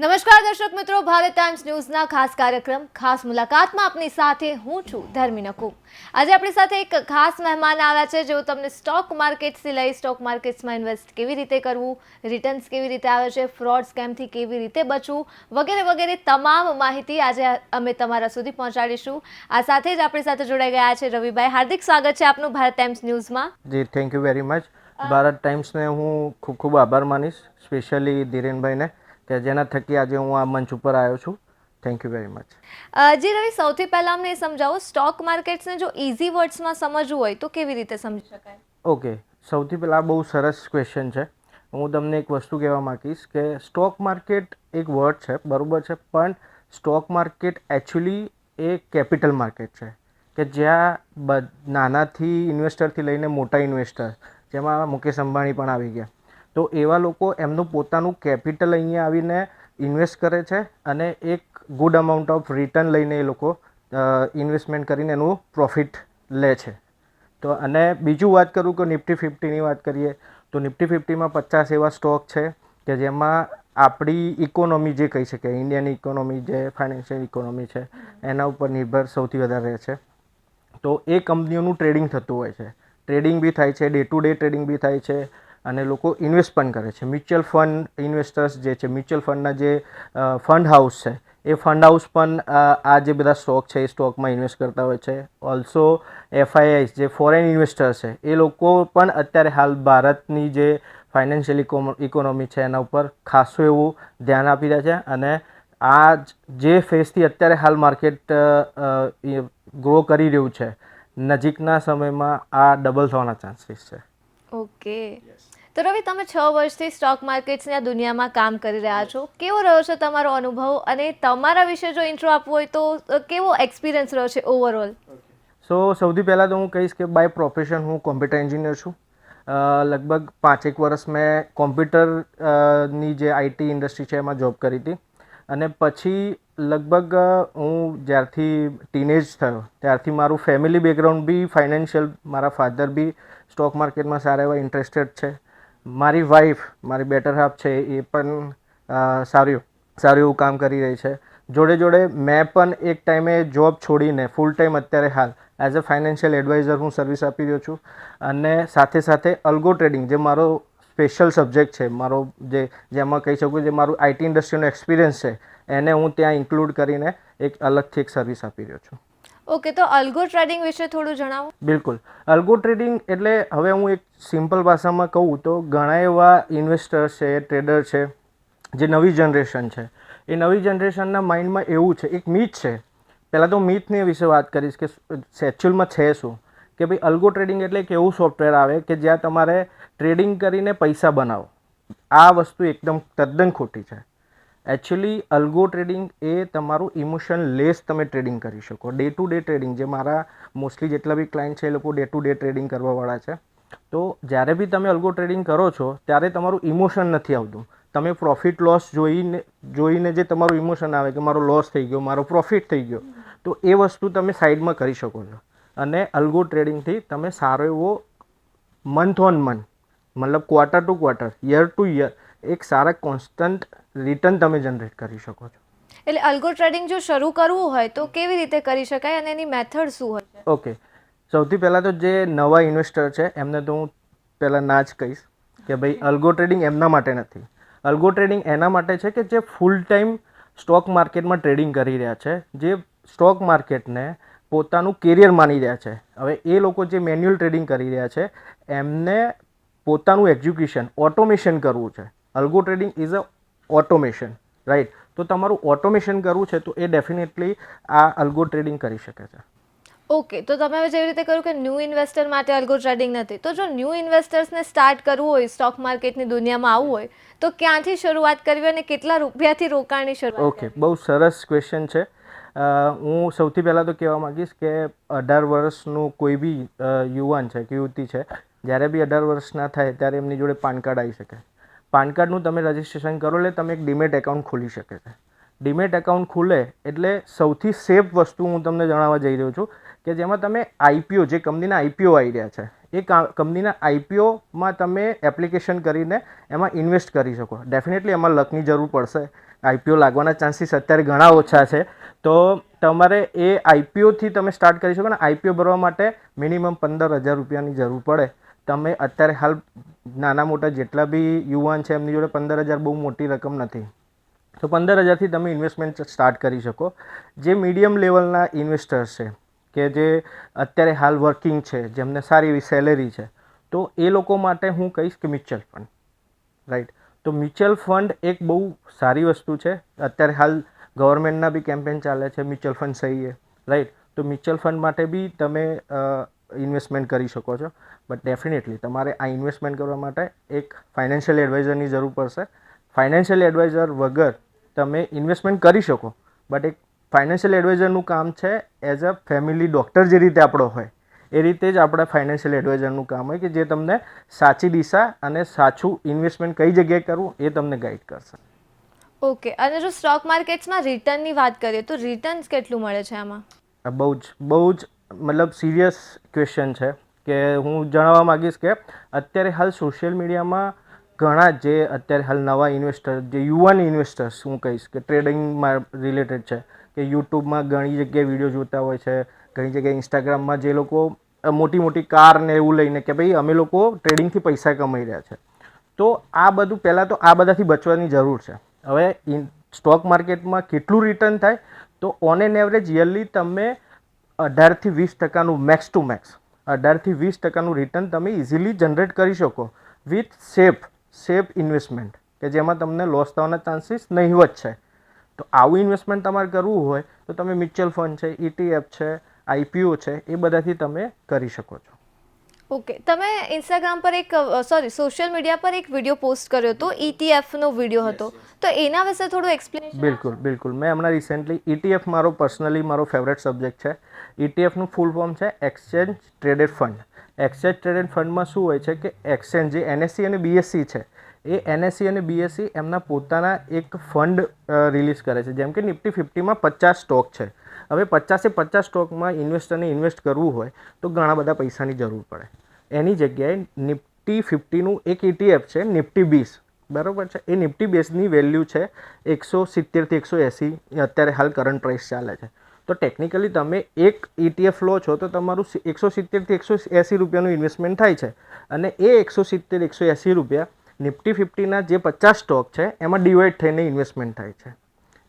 નમસ્કાર દર્શક મિત્રો, ભારત ટાઈમ્સ ન્યૂઝના ખાસ કાર્યક્રમ ખાસ મુલાકાતમાં આપની સાથે હું છું ધર્મી નકુમ. આજે આપણી સાથે એક ખાસ મહેમાન આવ્યા છે જેઓ તમને સ્ટોક માર્કેટથી લઈ સ્ટોક માર્કેટ્સમાં ઇન્વેસ્ટ કેવી રીતે કરવું, રિટર્ન્સ કેવી રીતે આવે છે, ફ્રોડ સ્કેમથી કેવી રીતે બચવું વગેરે વગેરે તમામ માહિતી આજે અમે તમારા સુધી પહોંચાડીશું. આ સાથે જ આપણી સાથે જોડાઈ ગયા છે રવિભાઈ. હાર્દિક સ્વાગત છે આપનું ભારત ટાઈમ્સ ન્યૂઝમાં. જી thank you very much. Bharat ટાઈમ્સને હું ખૂબ ખૂબ આભાર માનીશ, સ્પેશિયલી ધીરેનભાઈને, કે જેના થકી આજે હું આ મંચ ઉપર આવ્યો છું. Thank you very much. જી રવિ, સૌથી પહેલાં અમને એ સમજાવો, સ્ટોક માર્કેટ્સને જો ઇઝી વર્ડ્સમાં સમજવું હોય તો કેવી રીતે સમજી શકાય? ઓકે, સૌથી પહેલાં બહુ સરસ ક્વેશ્ચન છે. હું તમને એક વસ્તુ કહેવા માગીશ કે સ્ટોક માર્કેટ એક વર્ડ છે, બરાબર છે, પણ સ્ટોક માર્કેટ એકચ્યુઅલી એ કેપિટલ માર્કેટ છે કે જ્યાં નાનાથી ઇન્વેસ્ટરથી લઈને મોટા ઇન્વેસ્ટર, જેમાં મુકેશ અંબાણી પણ આવી ગયા, તો એવા લોકો એમનું પોતાનું કેપિટલ અહીંયા આવીને ઇન્વેસ્ટ કરે છે અને એક ગુડ અમાઉન્ટ ઓફ રિટર્ન લઈને એ લોકો ઇન્વેસ્ટમેન્ટ કરીને એનું પ્રોફિટ લે છે. તો અને બીજું વાત કરું કે નિફ્ટી 50ની વાત કરીએ તો નિફ્ટી 50માં 50 એવા સ્ટોક છે કે જેમાં આપણી ઇકોનોમી જે કહી શકાય, ઇન્ડિયન ઇકોનોમી જે ફાઇનાન્શિયલ ઇકોનોમી છે એના ઉપર નિર્ભર સૌથી વધારે રહે છે. તો એ કંપનીઓનું ટ્રેડિંગ થતું હોય છે, ટ્રેડિંગ બી થાય છે, ડે ટુ ડે ટ્રેડિંગ બી થાય છે અને લોકો ઇન્વેસ્ટ પણ કરે છે. મ્યુચ્યુઅલ ફંડ ઇન્વેસ્ટર્સ જે છે, મ્યુચ્યુઅલ ફંડના જે ફંડ હાઉસ છે, એ ફંડ હાઉસ પણ આ જે બધા સ્ટોક છે એ સ્ટોકમાં ઇન્વેસ્ટ કરતા હોય છે. ઓલ્સો FIIs જે ફોરેન ઇન્વેસ્ટર્સ છે એ લોકો પણ અત્યારે હાલ ભારતની જે ફાઇનાન્શિયલ ઇકોનોમી છે એના ઉપર ખાસું એવું ધ્યાન આપી રહ્યા છે અને આ જે ફેઝથી અત્યારે હાલ માર્કેટ ગ્રો કરી રહ્યું છે, નજીકના સમયમાં આ ડબલ થવાના ચાન્સીસ છે. ઓકે, તો રવિ, તમે 6 વર્ષથી સ્ટોક માર્કેટ્સની આ દુનિયામાં કામ કરી રહ્યા છો. કેવો રહ્યો છે તમારો અનુભવ અને તમારા વિશે જો ઇન્ટ્રો આપવું હોય તો કેવો એક્સપિરિયન્સ રહ્યો છે ઓવરઓલ? સો સૌથી પહેલાં તો હું કહીશ કે બાય પ્રોફેશન હું કોમ્પ્યુટર એન્જિનિયર છું. લગભગ 5-1 વર્ષ મેં કોમ્પ્યુટરની જે IT ઇન્ડસ્ટ્રી છે એમાં જોબ કરી હતી અને પછી લગભગ હું જ્યારથી ટીનેજ થયો ત્યારથી મારું ફેમિલી બેકગ્રાઉન્ડ બી ફાઇનાન્શિયલ, મારા ફાધર બી સ્ટોક માર્કેટમાં સારા એવા ઇન્ટરેસ્ટેડ છે. મારી વાઈફ, મારી બેટર હાફ છે, એ પણ સારું એવું કામ કરી રહી છે. જોડે જોડે મેં પણ એક ટાઈમે જોબ છોડીને ફૂલ ટાઈમ અત્યારે હાલ એઝ અ ફાઇનાન્શિયલ એડવાઇઝર હું સર્વિસ આપી રહ્યો છું અને સાથે સાથે અલ્ગો ટ્રેડિંગ જે મારો સ્પેશિયલ સબ્જેક્ટ છે, મારો જેમાં કહી શકું જે મારું IT ઇન્ડસ્ટ્રીનો એક્સપિરિયન્સ છે એને હું ત્યાં ઇન્ક્લુડ કરીને એક અલગથી એક સર્વિસ આપી રહ્યો છું. ઓકે, તો અલ્ગો ટ્રેડિંગ વિશે થોડું જણાવો. બિલકુલ. અલ્ગો ટ્રેડિંગ એટલે હવે હું એક સિમ્પલ ભાષામાં કહું તો ઘણા એવા ઇન્વેસ્ટર્સ છે, ટ્રેડર છે, જે નવી જનરેશન છે, એ નવી જનરેશનના માઇન્ડમાં એવું છે, એક મીથ છે. પહેલાં તો મીથની વિશે વાત કરીશ કે એકચ્યુઅલમાં છે શું, કે ભાઈ અલ્ગો ટ્રેડિંગ એટલે એક એવું સોફ્ટવેર આવે કે જ્યાં તમારે ટ્રેડિંગ કરીને પૈસા બનાવો. આ વસ્તુ એકદમ તદ્દન ખોટી છે. એકચ્યુઅલી અલ્ગો ટ્રેડિંગ એ તમારું ઇમોશન લેસ તમે ટ્રેડિંગ કરી શકો. ડે ટુ ડે ટ્રેડિંગ, જે મારા મોસ્ટલી જેટલા બી ક્લાયન્ટ છે એ લોકો ડે ટુ ડે ટ્રેડિંગ કરવાવાળા છે. તો જ્યારે બી તમે અલ્ગો ટ્રેડિંગ કરો છો ત્યારે તમારું ઇમોશન નથી આવતું. તમે પ્રોફિટ લોસ જોઈને જે તમારું ઇમોશન આવે કે મારો લોસ થઈ ગયો, મારો પ્રોફિટ થઈ ગયો, તો એ વસ્તુ તમે સાઈડમાં કરી શકો છો અને અલ્ગો ટ્રેડિંગથી તમે સારો એવો મંથ ઓન મંથ, મતલબ quarter to quarter, year to year એક સારા કોન્સ્ટન્ટ રિટર્ન તમે જનરેટ કરી શકો છો. એટલે અલ્ગો ટ્રેડિંગ જો શરૂ કરવું હોય તો કેવી રીતે કરી શકાય અને એની મેથડ શું હોય? ઓકે, સૌથી પહેલાં તો જે નવા ઇન્વેસ્ટર છે એમને તો હું પહેલાં ના જ કહીશ કે ભાઈ અલ્ગો ટ્રેડિંગ એમના માટે નથી. અલ્ગો ટ્રેડિંગ એના માટે છે કે જે ફૂલ ટાઈમ સ્ટોક માર્કેટમાં ટ્રેડિંગ કરી રહ્યા છે, જે સ્ટોક માર્કેટને પોતાનું કેરિયર માની રહ્યા છે. હવે એ લોકો જે મેન્યુઅલ ટ્રેડિંગ કરી રહ્યા છે એમને પોતાનું એક્ઝિક્યુશન ઓટોમેશન કરવું છે. Algo trading is a automation, right? તો તમારું ઓટોમેશન કરવું છે તો એ ડેફિનેટલી આ અલ્ગો ટ્રેડિંગ કરી શકે છે. ઓકે, તો તમે હવે જેવી રીતે કહ્યું કે ન્યૂ ઇન્વેસ્ટર માટે અલ્ગો ટ્રેડિંગ નથી, તો જો ન્યૂ ઇન્વેસ્ટર્સને સ્ટાર્ટ કરવું હોય, સ્ટોક માર્કેટની દુનિયામાં આવવું હોય, તો ક્યાંથી શરૂઆત કરવી અને કેટલા રૂપિયાથી રોકાણની શરૂઆત? ઓકે, બહુ સરસ ક્વેશ્ચન છે. હું સૌથી પહેલાં તો કહેવા માગીશ કે 18 વર્ષનું કોઈ બી યુવાન છે કે યુવતી છે, જ્યારે બી 18 વર્ષના થાય ત્યારે એમની જોડે પાન કાર્ડ આવી શકે. પાન કાર્ડનું તમે રજિસ્ટ્રેશન કરો એટલે તમે એક ડીમેટ એકાઉન્ટ ખોલી શકે છે. ડીમેટ એકાઉન્ટ ખુલે એટલે સૌથી સેફ વસ્તુ હું તમને જણાવવા જઈ રહ્યો છું કે જેમાં તમે IPO, જે કંપનીના IPO આવી રહ્યા છે, એ કંપનીના IPOમાં તમે એપ્લિકેશન કરીને એમાં ઇન્વેસ્ટ કરી શકો. ડેફિનેટલી એમાં લકની જરૂર પડશે આઈપીઓ લાગવાના ચાન્સીસ અત્યારે ઘણા ઓછા છે. તો તમારે એ આઈપીઓથી તમે સ્ટાર્ટ કરી શકો ને. આઈપીઓ ભરવા માટે મિનિમમ 15,000 રૂપિયાની જરૂર પડે. તમે અત્યારે હાલ નાના મોટા જેટલા બી યુવાન છે એમની જોડે 15,000 બહુ મોટી રકમ નથી. તો 15,000થી તમે ઇન્વેસ્ટમેન્ટ સ્ટાર્ટ કરી શકો. જે મીડિયમ લેવલના ઇન્વેસ્ટર્સ છે કે જે અત્યારે હાલ વર્કિંગ છે, જેમને સારી એવી સેલેરી છે, તો એ લોકો માટે હું કહીશ કે મ્યુચ્યુઅલ ફંડ, રાઈટ. તો મ્યુચ્યુઅલ ફંડ એક બહુ સારી વસ્તુ છે. અત્યારે હાલ ગવર્મેન્ટના બી કેમ્પેન ચાલે છે, મ્યુચ્યુઅલ ફંડ સહી છે, રાઈટ. તો મ્યુચ્યુઅલ ફંડ માટે બી તમે ઇન્વેસ્ટમેન્ટ કરી શકો છો. બટ ડેફિનેટલી તમારે આ ઇન્વેસ્ટમેન્ટ કરવા માટે એક ફાઇનાન્શિયલ એડવાઇઝરની જરૂર પડશે. ફાઇનાન્શિયલ એડવાઇઝર વગર તમે ઇન્વેસ્ટમેન્ટ કરી શકો, બટ એક ફાઇનાન્શિયલ એડવાઇઝરનું કામ છે એઝ અ ફેમિલી ડૉક્ટર જે રીતે આપણો હોય એ રીતે જ આપણા ફાઇનાન્શિયલ એડવાઇઝરનું કામ હોય કે જે તમને સાચી દિશા અને સાચું ઇન્વેસ્ટમેન્ટ કઈ જગ્યાએ કરવું એ તમને ગાઈડ કરશે. ઓકે, અને જો સ્ટોક માર્કેટ્સમાં રિટર્નની વાત કરીએ તો રિટર્ન્સ કેટલું મળે છે આમાં? બહુ જ મતલબ સિરિયસ ક્વેશ્ચન છે કે હું જણાવવા માગીશ કે અત્યારે હાલ સોશિયલ મીડિયામાં ઘણા જે અત્યારે હાલ નવા ઇન્વેસ્ટર, જે યુવાન ઇન્વેસ્ટર્સ હું કહીશ કે ટ્રેડિંગમાં રિલેટેડ છે, કે યુટ્યુબમાં ઘણી જગ્યાએ વિડીયો જોતા હોય છે, ઘણી જગ્યાએ ઇન્સ્ટાગ્રામમાં જે લોકો મોટી મોટી કાર ને એવું લઈને કે ભાઈ અમે લોકો ટ્રેડિંગથી પૈસા કમાઈ રહ્યા છે. તો આ બધું પહેલાં તો આ બધાથી બચવાની જરૂર છે. હવે સ્ટોક માર્કેટમાં કેટલું રિટર્ન થાય તો ઓન એન એવરેજ યરલી તમે 18-20% મેક્સ ટુ મેક્સ 18-20% રિટર્ન તમે ઇઝીલી જનરેટ કરી શકો વિથ સેફ ઇન્વેસ્ટમેન્ટ, કે જેમાં તમને લોસ થવાના ચાન્સીસ નહીવત છે. તો આવું ઇન્વેસ્ટમેન્ટ તમારે કરવું હોય તો તમે મ્યુચ્યુઅલ ફંડ છે, ETF છે, આઈપીઓ છે, એ બધાથી તમે કરી શકો છો. ઓકે, તમે ઇન્સ્ટાગ્રામ પર સોશિયલ મીડિયા પર એક વિડીયો પોસ્ટ કર્યો હતો, ETFનો વિડીયો હતો, તો એના વિશે થોડું એક્સપ્લેનેશન. બિલકુલ. મેં હમણાં રિસેન્ટલી ETF મારો ફેવરેટ સબ્જેક્ટ છે. ETFનું ફૂલ ફોર્મ છે exchange traded fund. Exchange traded ફંડમાં શું હોય છે કે એક્સચેન્જ જે NSE અને BSE છે, એ NSE અને BSE એમના પોતાના એક ફંડ રિલીઝ કરે છે. જેમ કે નિફ્ટી 50માં 50 સ્ટોક છે. હવે 50 સ્ટોકમાં ઇન્વેસ્ટરને ઇન્વેસ્ટ કરવું હોય તો ઘણા બધા પૈસાની જરૂર પડે. એની જગ્યાએ નિફ્ટી 50નું એક ETF છે નિફ્ટી 20, બરાબર છે. એ નિફ્ટી 20ની વેલ્યુ છે 170થી 180, અત્યારે હાલ કરંટ પ્રાઇસ ચાલે છે. તો ટેકનિકલી તમે એક ETF લો છો તો તમારું 170થી 180 રૂપિયાનું ઇન્વેસ્ટમેન્ટ થાય છે, અને એ 170-180 રૂપિયા નિફ્ટી 50ના જે 50 સ્ટોક છે એમાં ડિવાઈડ થઈને ઇન્વેસ્ટમેન્ટ થાય છે.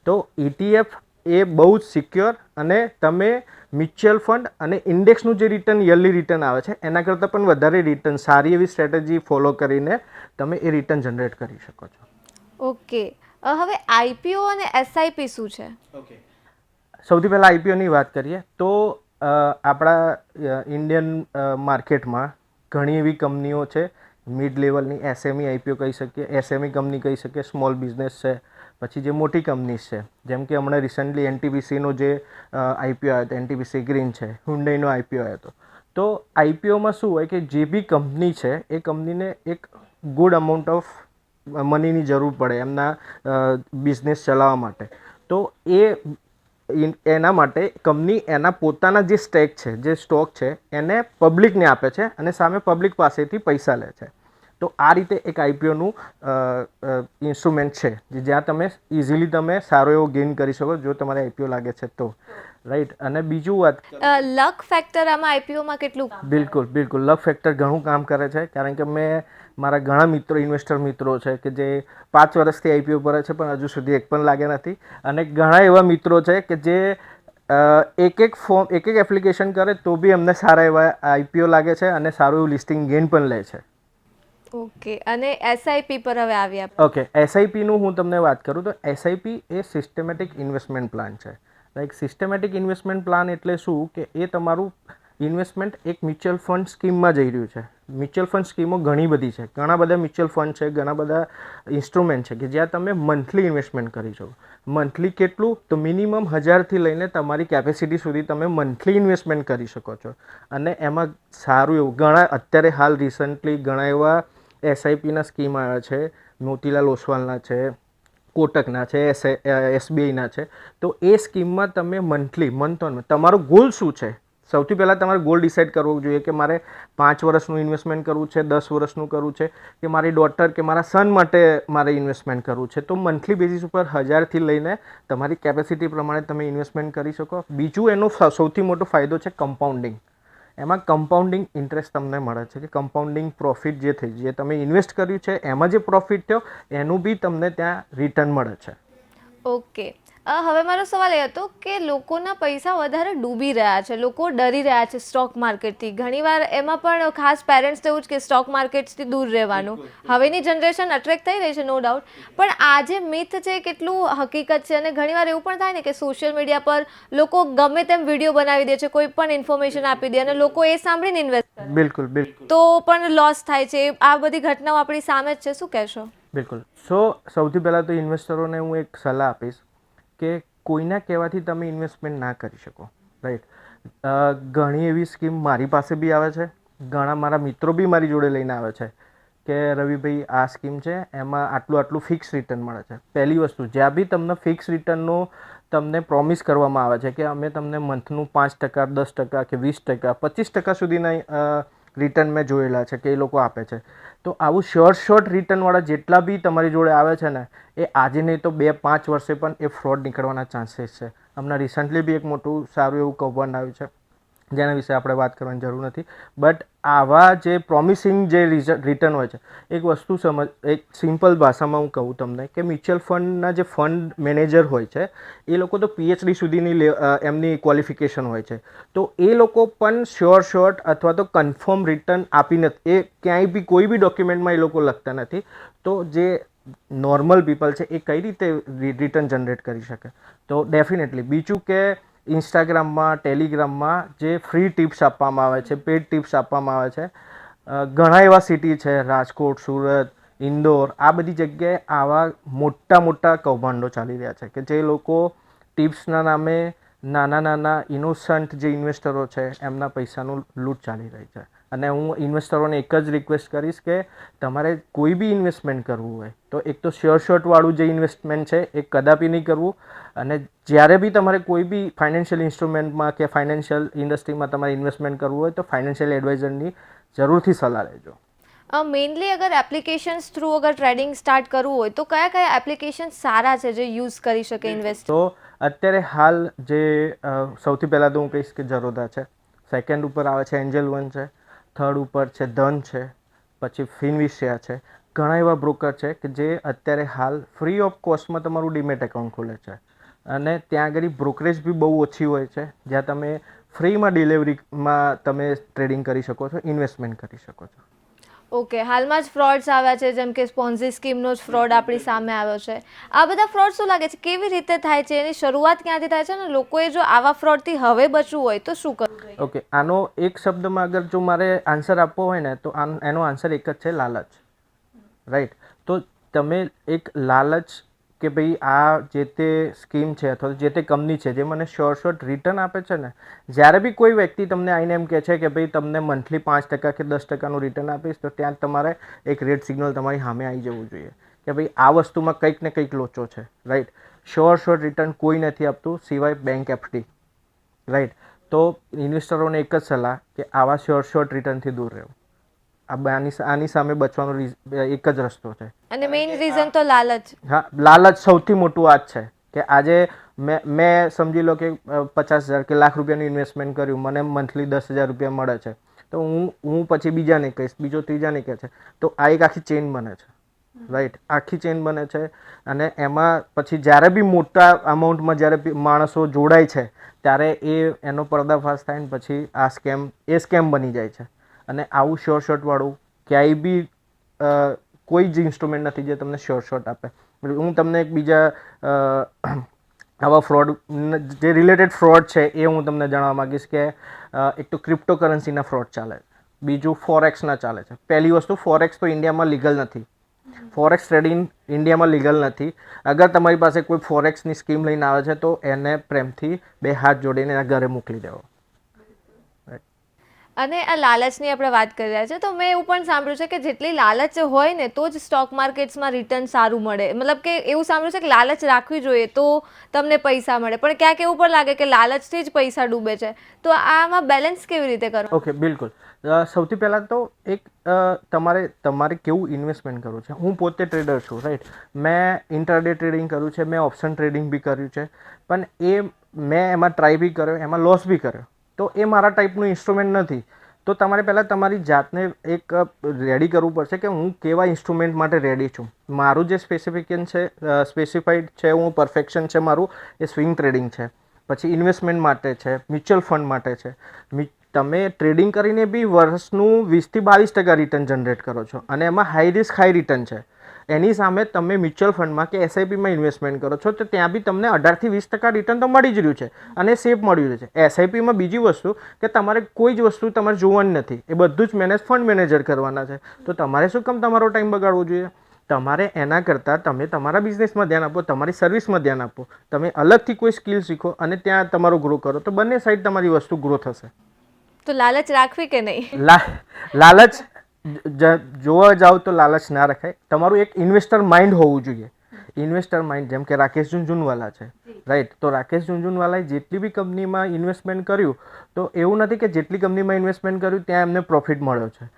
તો ETF એ બહુ જ સિક્યોર, અને તમે મ્યુચ્યુઅલ ફંડ અને ઇન્ડેક્સનું જે યરલી રિટર્ન આવે છે એના કરતાં પણ વધારે રિટર્ન સારી એવી સ્ટ્રેટેજી ફોલો કરીને તમે એ રિટર્ન જનરેટ કરી શકો છો. ઓકે, હવે આઈપીઓ અને SIP શું છે? ઓકે, સૌથી પહેલાં આઈપીઓની વાત કરીએ તો આપણા ઇન્ડિયન માર્કેટમાં ઘણી એવી કંપનીઓ છે. મિડ લેવલની SME આઈપીઓ કહી શકીએ, SME કંપની કહી શકીએ, સ્મોલ બિઝનેસ છે. પછી જે મોટી કંપનીઝ છે, જેમ કે હમણાં રિસન્ટલી NTPCનો જે આઈપીઓ આવ્યો હતો, NTPC ગ્રીન છે, હુન્ડઈનો આઈપીઓ આવ્યો હતો. તો આઈપીઓમાં શું હોય કે જે બી કંપની છે એ કંપનીને એક ગુડ અમાઉન્ટ ઓફ મનીની જરૂર પડે એમના બિઝનેસ ચલાવવા માટે. તો એના માટે કંપની એના પોતાના જે સ્ટોક છે એને પબ્લિકને આપે છે, અને સામે પબ્લિક પાસેથી પૈસા લે છે. તો આ રીતે એક આઈપીઓનું ઇન્સ્ટ્રુમેન્ટ છે જ્યાં તમે ઇઝીલી તમે સારો એવો ગેઇન કરી શકો જો તમારે આઈપીઓ લાગે છે તો, રાઈટ. અને બીજું વાત, લક ફેક્ટર આમાં આઈપીઓમાં કેટલું? બિલકુલ લક ફેક્ટર ઘણું કામ કરે છે. કારણ કે મેં મારા ઘણા ઇન્વેસ્ટર મિત્રો છે કે જે 5 વર્ષથી આઈપીઓ ભરે છે પણ હજુ સુધી એક પણ લાગ્યા નથી. અને ઘણા એવા મિત્રો છે કે જે એક એપ્લિકેશન કરે તો બી એમને સારા એવા આઈપીઓ લાગે છે અને સારું એવું લિસ્ટિંગ ગેઇન પણ લે છે. ઓકે, અને SIP પર હવે આવ્યા. ઓકે, SIPનું હું તમને વાત કરું તો SIP એ સિસ્ટમેટિક ઇન્વેસ્ટમેન્ટ પ્લાન છે. લાઈક સિસ્ટમેટિક ઇન્વેસ્ટમેન્ટ પ્લાન એટલે શું કે એ તમારું ઇન્વેસ્ટમેન્ટ એક મ્યુચ્યુઅલ ફંડ સ્કીમમાં જઈ રહ્યું છે. મ્યુચ્યુઅલ ફંડ સ્કીમો ઘણી બધી છે, ઘણા બધા મ્યુચ્યુઅલ ફંડ છે, ઘણા બધા ઇન્સ્ટ્રુમેન્ટ છે કે જ્યાં તમે મંથલી ઇન્વેસ્ટમેન્ટ કરી શકો. મંથલી કેટલું? તો મિનિમમ 1000થી લઈને તમારી કેપેસિટી સુધી તમે મંથલી ઇન્વેસ્ટમેન્ટ કરી શકો છો. અને એમાં સારું એવું અત્યારે હાલ રિસન્ટલી ઘણા એવા SIPના સ્કીમ આવ્યા છે. મોતીલાલ ઓસ્વાલના છે, કોટકના છે, SBIના છે. તો એ સ્કીમમાં તમે મંથ ઓન તમારો ગોલ શું છે, સૌથી પહેલાં તમારે ગોલ ડિસાઇડ કરવો જોઈએ કે મારે 5 વર્ષનું ઇન્વેસ્ટમેન્ટ કરવું છે, 10 વર્ષનું કરવું છે, કે મારી ડોટર કે મારા સન માટે મારે ઇન્વેસ્ટમેન્ટ કરવું છે. તો મંથલી બેઝિસ ઉપર 1000થી લઈને તમારી કેપેસિટી પ્રમાણે તમે ઇન્વેસ્ટમેન્ટ કરી શકો. બીજું એનો સૌથી મોટો ફાયદો છે કમ્પાઉન્ડિંગ. એમાં કમ્પાઉન્ડિંગ ઇન્ટરેસ્ટ તમને મળે છે, કે કમ્પાઉન્ડિંગ પ્રોફિટ જે તમે ઇન્વેસ્ટ કર્યું છે એમાં જે પ્રોફિટ થયો એનું બી તમને ત્યાં રિટર્ન મળે છે. ઓકે, હવે મારો સવાલ એ હતો કે લોકોના પૈસા વધારે ડૂબી રહ્યા છે, લોકો ડરી રહ્યા છે સ્ટોક માર્કેટથી. ઘણીવાર એમાં પણ ખાસ પેરેન્ટ્સ એવું જ કે સ્ટોક માર્કેટથી દૂર રહેવાનું. હવેની જનરેશન અટ્રેક્ટ થઈ રહી છે, નો ડાઉટ, પણ આ જે મિથ છે કેટલું હકીકત છે? અને ઘણીવાર એવું પણ થાય ને કે સોશિયલ મીડિયા પર લોકો ગમે તેમ વિડીયો બનાવી દે છે, કોઈ પણ ઇન્ફોર્મેશન આપી દે અને લોકો એ સાંભળીને ઇન્વેસ્ટ કરે. બિલકુલ બિલકુલ. તો પણ લોસ થાય છે. આ બધી ઘટનાઓ આપણી સામે જ છે, શું કહેશો? બિલકુલ. સૌથી પહેલાં તો ઇન્વેસ્ટરોને હું એક સલાહ આપીશ કે કોઈના કહેવાથી તમે ઇન્વેસ્ટમેન્ટ ના કરી શકો, રાઈટ. ઘણી એવી સ્કીમ મારી પાસે બી આવે છે, ઘણા મારા મિત્રો બી મારી જોડે લઈને આવે છે કે રવિભાઈ આ સ્કીમ છે, એમાં આટલું ફિક્સ રિટર્ન મળે છે. પહેલી વસ્તુ, જ્યાં બી તમને ફિક્સ રિટર્નનો તમને પ્રોમિસ કરવામાં આવે છે કે અમે તમને મંથનું 5%, 10% કે 20%, 25% સુધીના રિટર્ન મેં જોયેલા છે કે એ લોકો આપે છે. તો આવું શોર્ટ રિટર્નવાળા જેટલા બી તમારી જોડે આવે છે ને, એ આજે નહીં તો 2-5 વર્ષે પણ એ ફ્રોડ નીકળવાના ચાન્સીસ છે. હમણાં રિસન્ટલી બી એક મોટું સારું એવું કૌભાંડ આવ્યું છે, જેના વિશે આપણે વાત કરવાની જરૂર નથી. બટ આવા જે પ્રોમિસિંગ જે રિટર્ન હોય છે, એક સિમ્પલ ભાષામાં હું કહું તમને કે મ્યુચ્યુઅલ ફંડના જે ફંડ મેનેજર હોય છે એ લોકો તો PhD સુધીની એમની ક્વોલિફિકેશન હોય છે. તો એ લોકો પણ શોર્ટ અથવા તો કન્ફર્મ રિટર્ન આપી નથી, એ ક્યાંય બી કોઈ બી ડોક્યુમેન્ટમાં એ લોકો લખતા નથી. તો જે નોર્મલ પીપલ છે એ કઈ રીતે રિટર્ન જનરેટ કરી શકે? તો ડેફિનેટલી. બીજું કે ઇન્સ્ટાગ્રામમાં, ટેલિગ્રામમાં જે ફ્રી ટિપ્સ આપવામાં આવે છે, પેડ ટિપ્સ આપવામાં આવે છે, ઘણા એવા સિટી છે, રાજકોટ, સુરત, ઇન્દોર, આ બધી જગ્યાએ આવા મોટા કૌભાંડો ચાલી રહ્યા છે કે જે લોકો ટિપ્સના નામે નાના ઇનોસન્ટ જે ઇન્વેસ્ટરો છે એમના પૈસાનું લૂંટ ચાલી રહી છે. અને હું ઇન્વેસ્ટરોને એક જ રિક્વેસ્ટ કરીશ કે તમારે કોઈ બી ઇન્વેસ્ટમેન્ટ કરવું હોય તો એક તો શોર્ટવાળું જે ઇન્વેસ્ટમેન્ટ છે એ કદાપી નહીં કરવું. અને જ્યારે બી તમારે કોઈ બી ફાઇનાન્શિયલ ઇન્સ્ટ્રુમેન્ટમાં કે ફાઇનાન્શિયલ ઇન્ડસ્ટ્રીમાં તમારે ઇન્વેસ્ટમેન્ટ કરવું હોય તો ફાઇનાન્શિયલ એડવાઇઝરની જરૂરથી સલાહ લેજો. મેઇનલી અગર એપ્લિકેશન્સ થ્રુ અગર ટ્રેડિંગ સ્ટાર્ટ કરવું હોય તો કયા એપ્લિકેશન સારા છે જે યુઝ કરી શકે ઇન્વેસ્ટર? તો અત્યારે હાલ જે સૌથી પહેલાં તો હું કહીશ કે ઝરોદા છે, સેકન્ડ ઉપર આવે છે એન્જલ વન છે, થર્ડ ઉપર છે ધન છે, પછી ફિનવિશિયા છે. ઘણા એવા બ્રોકર છે કે જે અત્યારે હાલ ફ્રી ઓફ કોસ્ટમાં તમારું ડીમેટ એકાઉન્ટ ખોલે છે. અને ત્યાં આગળ બ્રોકરેજ બી બહુ ઓછી હોય છે, જ્યાં તમે ફ્રીમાં ડિલિવરીમાં તમે ટ્રેડિંગ કરી શકો છો, ઇન્વેસ્ટમેન્ટ કરી શકો છો. ઓકે, હાલમાં જ ફ્રોડ્સ આવ્યા છે, જેમ કે સ્પોન્ઝી સ્કીમનો જ ફ્રોડ આપણી સામે આવ્યો છે. આ બધા ફ્રોડ શું લાગે છે કેવી રીતે થાય છે, એની શરૂઆત ક્યાંથી થાય છે, અને લોકોએ જો આવા ફ્રોડથી હવે બચવું હોય તો શું કરવું જોઈએ? ઓકે, આનો એક શબ્દમાં અગર જો મારે આન્સર આપવો હોય ને તો એનો આન્સર એક જ છે, લાલચ. રાઈટ. તો તમે એક લાલચ કે ભાઈ આ જે તે સ્કીમ છે અથવા જે તે કંપની છે જે મને શોર્ટ રિટર્ન આપે છે ને, જ્યારે બી કોઈ વ્યક્તિ તમને આવીને એમ કહે છે કે ભાઈ તમને મંથલી 5% કે 10%નું રિટર્ન આપીશ, તો ત્યાં તમારે એક રેડ સિગ્નલ તમારી સામે આવી જવું જોઈએ કે ભાઈ આ વસ્તુમાં કંઈક ને કંઈક લોચો છે. રાઈટ. શોર્ટ રિટર્ન કોઈ નથી આપતું સિવાય બેંક FD. રાઈટ. તો ઇન્વેસ્ટરોને એક જ સલાહ કે આવા શોર્ટ રિટર્નથી દૂર રહેવું. આની સામે બચવાનો એક જ રસ્તો છે. અને મેઇન રીઝન તો લાલચ. હા, લાલચ સૌથી મોટું આ જ છે કે આજે મેં સમજી લો કે 50,000 કે લાખ રૂપિયાનું ઇન્વેસ્ટમેન્ટ કર્યું, મને મંથલી 10,000 રૂપિયા મળે છે, તો હું પછી બીજાને કહીશ, બીજો ત્રીજાને કહે છે, તો આ એક આખી ચેઇન બને છે. રાઈટ. આખી ચેઇન બને છે. અને એમાં પછી જ્યારે બી મોટા અમાઉન્ટમાં જ્યારે માણસો જોડાય છે ત્યારે એનો પર્દાફાશ થાય ને પછી આ સ્કેમ બની જાય છે. અને આવું શોર્ટવાળું ક્યાંય બી કોઈ જ ઇન્સ્ટ્રુમેન્ટ નથી જે તમને શોર્ટ આપે. હું તમને એક બીજા આવા ફ્રોડ જે રિલેટેડ ફ્રોડ છે એ હું તમને જણાવવા માગીશ કે એક તો ક્રિપ્ટોકરન્સીના ફ્રોડ ચાલે છે, બીજું ફોરેક્સના ચાલે છે. પહેલી વસ્તુ, ફોરેક્સ તો ઇન્ડિયામાં લીગલ નથી. ફોરેક્સ ટ્રેડિંગ ઇન્ડિયામાં લીગલ નથી. અગર તમારી પાસે કોઈ ફોરેક્સની સ્કીમ લઈને આવે છે તો એને પ્રેમથી 2 હાથ જોડીને એના ઘરે મોકલી દેવો. અને આ લાલચની આપણે વાત કરી રહ્યા છીએ તો મેં એવું પણ સાંભળ્યું છે કે જેટલી લાલચ હોય ને તો જ સ્ટોક માર્કેટ્સમાં રિટર્ન સારું મળે, મતલબ કે એવું સાંભળ્યું છે કે લાલચ રાખવી જોઈએ તો તમને પૈસા મળે, પણ ક્યાંક એવું પણ લાગે કે લાલચથી જ પૈસા ડૂબે છે, તો આમાં બેલેન્સ કેવી રીતે કરવું? ઓકે, બિલકુલ. સૌથી પહેલાં તો એક તમારે કેવું ઇન્વેસ્ટમેન્ટ કરવું છે. હું પોતે ટ્રેડર છું, રાઈટ. મેં ઇન્ટરડે ટ્રેડિંગ કર્યું છે, મેં ઓપ્શન ટ્રેડિંગ બી કર્યું છે, પણ મેં એમાં ટ્રાય બી કર્યો, એમાં લોસ બી કર્યો. તો એ મારા ટાઈપનું ઇન્સ્ટ્રુમેન્ટ નથી. તો તમારે પહેલાં તમારી જાતને એક રેડી કરવું પડશે કે હું કેવા ઇન્સ્ટ્રુમેન્ટ માટે રેડી છું. મારું જે સ્પેસિફાઈડ છે, હું પરફેક્શન છે મારું, એ સ્વિંગ ટ્રેડિંગ છે. પછી ઇન્વેસ્ટમેન્ટ માટે છે, મ્યુચ્યુઅલ ફંડ માટે છે. તમે ટ્રેડિંગ કરીને બી વર્ષનું 20-22% રિટર્ન જનરેટ કરો છો અને એમાં હાઈ રિસ્ક હાઈ રિટર્ન છે. એની સામે તમે મ્યુચ્યુઅલ ફંડમાં કે એસઆઈપીમાં ઇન્વેસ્ટમેન્ટ કરો છો તો ત્યાં બી તમને 18-20% રિટર્ન તો મળી જ રહ્યું છે અને સેફ મળી રહ્યું છે. એસઆઈપીમાં બીજી વસ્તુ કે તમારે કોઈ જ વસ્તુ તમારે જોવાની નથી, એ બધું જ ફંડ મેનેજર કરવાના છે. તો તમારે શું કામ તમારો ટાઈમ બગાડવો જોઈએ? તમારે એના કરતાં તમે તમારા બિઝનેસમાં ધ્યાન આપો, તમારી સર્વિસમાં ધ્યાન આપો, તમે અલગથી કોઈ સ્કિલ શીખો અને ત્યાં તમારો ગ્રો કરો, તો બંને સાઈડ તમારી વસ્તુ ગ્રો થશે. તો લાલચ રાખવી કે નહીં? લાલચ જોવા જાવ તો લાલચ ના રખાય. તમારું એક ઇન્વેસ્ટર માઇન્ડ હોવું જોઈએ. ઇન્વેસ્ટર માઇન્ડ, જેમ કે રાકેશ ઝુનઝુનવાલા છે, રાઈટ. તો રાકેશ ઝુનઝુનવાલાએ જેટલી બી કંપનીમાં ઇન્વેસ્ટમેન્ટ કર્યું, તો એવું નથી કે જેટલી કંપનીમાં ઇન્વેસ્ટમેન્ટ કર્યું ત્યાં એમને પ્રોફિટ મળ્યો છે.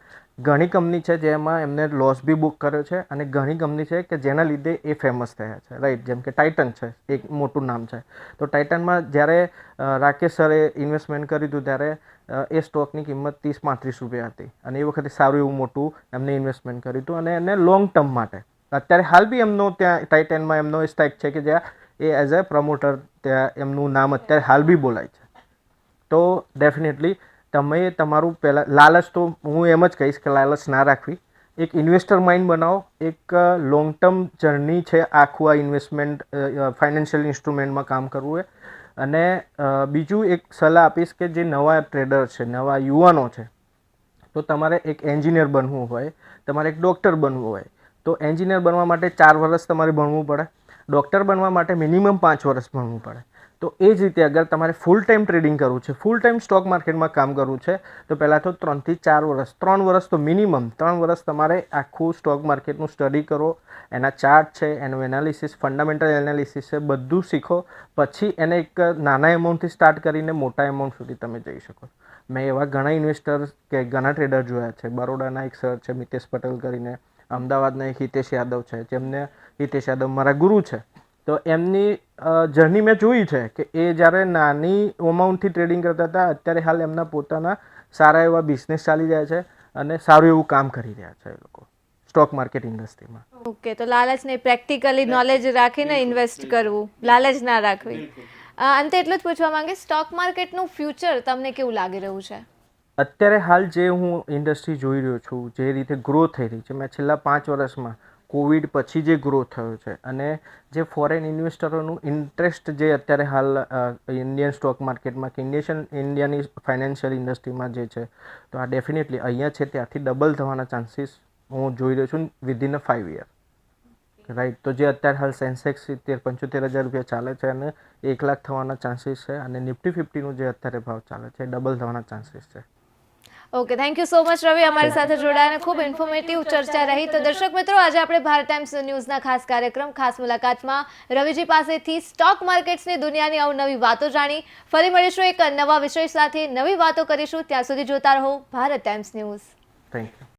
ઘણી કંપની છે જેમાં એમને લોસ બી બુક કર્યો છે અને ઘણી કંપની છે કે જેના લીધે એ ફેમસ થયા છે, રાઈટ. જેમ કે ટાઇટન છે, એક મોટું નામ છે. તો ટાઇટનમાં જ્યારે રાકેશ સરે ઇન્વેસ્ટમેન્ટ કર્યું હતું ત્યારે એ સ્ટોકની કિંમત 30-35 રૂપિયા હતી અને એ વખતે સારું એવું મોટું એમને ઇન્વેસ્ટમેન્ટ કર્યું હતું અને એને લોંગ ટર્મ માટે. અત્યારે હાલ બી એમનો ત્યાં ટાઇટનમાં એમનો સ્ટેક છે કે જ્યાં એ એઝ અ પ્રમોટર ત્યાં એમનું નામ અત્યારે હાલ બી બોલાય છે. તો ડેફિનેટલી તમે તમારું પહેલાં લાલચ, તો હું એમ જ કહીશ કે લાલચ ના રાખવી. એક ઇન્વેસ્ટર માઇન્ડ બનાવો. એક લોંગ ટર્મ જર્ની છે આખું આ ઇન્વેસ્ટમેન્ટ ફાઇનાન્શિયલ ઇન્સ્ટ્રુમેન્ટમાં કામ કરવું એ. અને બીજું એક સલાહ આપીશ કે જે નવા ટ્રેડર છે, નવા યુવાનો છે, તો તમારે એક એન્જિનિયર બનવું હોય, તમારે એક ડૉક્ટર બનવું હોય, તો એન્જિનિયર બનવા માટે 4 વર્ષ તમારે ભણવું પડે, ડૉક્ટર બનવા માટે મિનિમમ 5 વર્ષ ભણવું પડે. તો એ જ રીતે અગર તમારે ફૂલ ટાઈમ ટ્રેડિંગ કરવું છે, ફૂલ ટાઈમ સ્ટોક માર્કેટમાં કામ કરવું છે, તો પહેલાં તો 3-4 વર્ષ, 3 વર્ષ તો મિનિમમ 3 વર્ષ તમારે આખું સ્ટોક માર્કેટનું સ્ટડી કરો, એના ચાર્ટ છે, એનું એનાલિસિસ, ફંડામેન્ટલ એનાલિસિસ છે, બધું શીખો. પછી એને એક નાના એમાઉન્ટથી સ્ટાર્ટ કરીને મોટા એમાઉન્ટ સુધી તમે જઈ શકો. મેં એવા ઘણા ઇન્વેસ્ટર કે ઘણા ટ્રેડર જોયા છે. બરોડાના એક સર છે મિતેશ પટેલ કરીને, અમદાવાદના એક હિતેશ યાદવ છે, જેમને હિતેશ યાદવ મારા ગુરુ છે. તો એમની જર્ની મેં જોઈ છે કે એ જ્યારે નાની અમાઉન્ટથી ટ્રેડિંગ કરતા હતા, અત્યારે હાલ એમના પોતાના સારા એવા બિઝનેસ ચાલી રહ્યા છે અને સારું એવું કામ કરી રહ્યા છે એ લોકો સ્ટોક માર્કેટ ઇન્ડસ્ટ્રીમાં. ઓકે, તો લાલચ નહીં, પ્રેક્ટિકલી નોલેજ રાખીને ઇન્વેસ્ટ કરવું, લાલચ ના રાખવી. અંતે એટલું જ પૂછવા માંગે, સ્ટોક માર્કેટનું ફ્યુચર તમને કેવું લાગી રહ્યું છે? અત્યારે હાલ જે હું ઇન્ડસ્ટ્રી જોઈ રહ્યો છું, જે રીતે ગ્રો થઈ રહી છે, મેં છેલ્લા 5 વર્ષમાં કોવિડ પછી જે ગ્રો થયો છે અને જે ફોરેન ઇન્વેસ્ટરોનું ઇન્ટરેસ્ટ જે અત્યારે હાલ ઇન્ડિયન સ્ટોક માર્કેટમાં કે ઇન્ડિયાની ફાઇનાન્શિયલ ઇન્ડસ્ટ્રીમાં જે છે, તો આ ડેફિનેટલી અહીંયા છે ત્યાંથી ડબલ થવાના ચાન્સીસ હું જોઈ રહ્યો છું વિધિન અ 5 યર, રાઈટ. તો જે અત્યારે હાલ સેન્સેક્સ 70-75 હજાર રૂપિયા ચાલે છે અને 1 લાખ થવાના ચાન્સીસ છે અને નિફ્ટી 50નું જે અત્યારે ભાવ ચાલે છે એ ડબલ થવાના ચાન્સીસ છે. Okay, thank you so much Ravi, અમારી સાથે જોડાયાને ખૂબ ઇન્ફોર્મેટિવ ચર્ચા રહી. તો દર્શક મિત્રો, આજે આપણે ભારત ટાઈમ્સ ન્યૂઝના ખાસ કાર્યક્રમ ખાસ મુલાકાતમાં રવિજી પાસેથી સ્ટોક માર્કેટ્સની દુનિયાની અવનવી વાતો જાણી. ફરી મળીશું એક નવા વિષય સાથે, નવી વાતો કરીશું. ત્યાં સુધી જોતા રહો Bharat times news. Thank you.